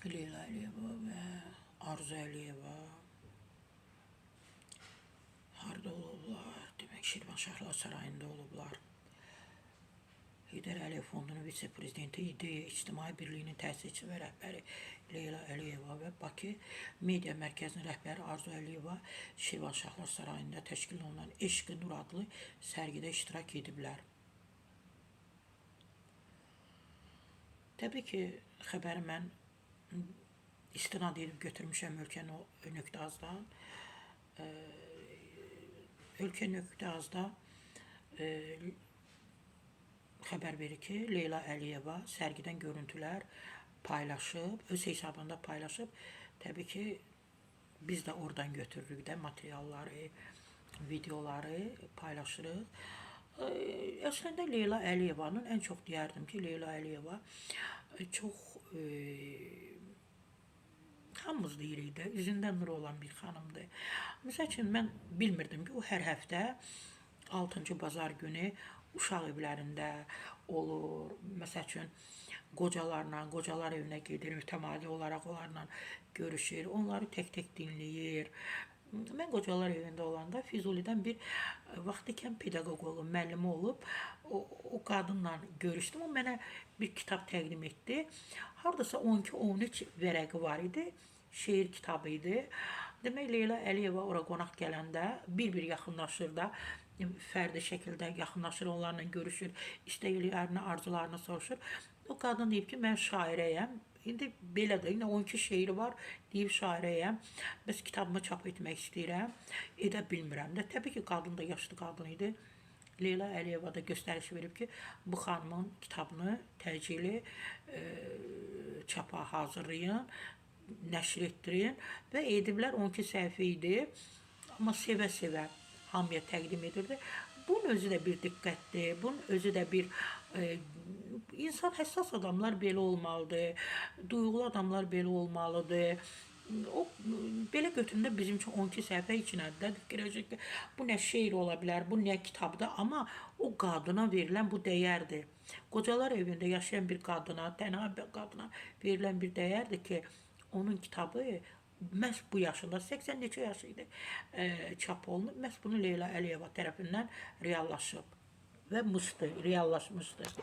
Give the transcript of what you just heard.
Leyla Əliyeva və Arzu Əliyeva harda olublar? Demək, Şirvanşahlar Sarayında olublar. Heydər Əliyev Fondunun vitse-prezidenti, İdeya İctimai Birliyinin təsisçisi və rəhbəri Leyla Əliyeva və Bakı Media Mərkəzinin rəhbəri Arzu Əliyeva Şirvanşahlar Sarayında təşkil olunan Eşq-i Nur adlı sərgidə iştirak ediblər. Təbii ki, xəbəri mən istinad edib götürmüşəm Ölkə.azdan. Ölkə.azda xəbər verir ki, Leyla Əliyeva sərgidən görüntülər paylaşıb, öz hesabında paylaşıb. Təbii ki, biz də oradan götürürük də materialları, videoları paylaşırıq. Əslində Leyla Əliyevanın ən çox deyərdim ki, Leyla Əliyeva çox hamımız deyirik də, üzündə nur olan bir xanımdır. Məsəl üçün, mən bilmirdim ki, o hər həftə 6-cı bazar günü uşaq evlərində olur. Məsəl üçün, qocalar evinə gedir, mütəmadi olaraq onlarla görüşür, onları tək-tək dinləyir. Mən qocalar evində olanda Füzulidən bir vaxt ikən pedaqoq olub, müəllimi olub, o qadınla görüşdüm. O mənə bir kitab təqdim etdi. Hardasa 12-13 vərəqi var idi, şeir kitabı idi. Demək, Leyla Əliyeva ora qonaq gələndə bir-bir yaxınlaşır da, fərdi şəkildə yaxınlaşır, onlarla görüşür, istəklərini, arzularını soruşur. O qadın deyib ki, mən şairəyəm. İndi belədir, yine 12 şeiri var, deyib şairəyəm. Bəs kitabımı çap etmək istəyirəm, edə bilmirəm də. Təbii ki, qadın da yaşlı qadın idi. Leyla Əliyeva da göstəriş verib ki, bu xanımın kitabını təcili çapa hazırlayın, nəşr etdirin və ediblər. 12 səhifə idi, amma sevə-sevə hamıya təqdim edirdi. Bunun özü də bir diqqətdir, bunun özü də bir insan, həssas adamlar belə olmalıdır, duyğulu adamlar belə olmalıdır. O belə götürəndə bizim üçün 12 səhifə içinədir. Fikirləşək ki, bu nə şeir ola bilər, bu nə kitabdır, amma o qadına verilən bu dəyərdir. Qocalar evində yaşayan bir qadına, tənha bir qadına verilən bir dəyərdir ki, onun kitabı məhz bu yaşında, 80 neçə yaşı idi, çap olunub. Məhz bunu Leyla Əliyeva tərəfindən reallaşıb və reallaşmışdır.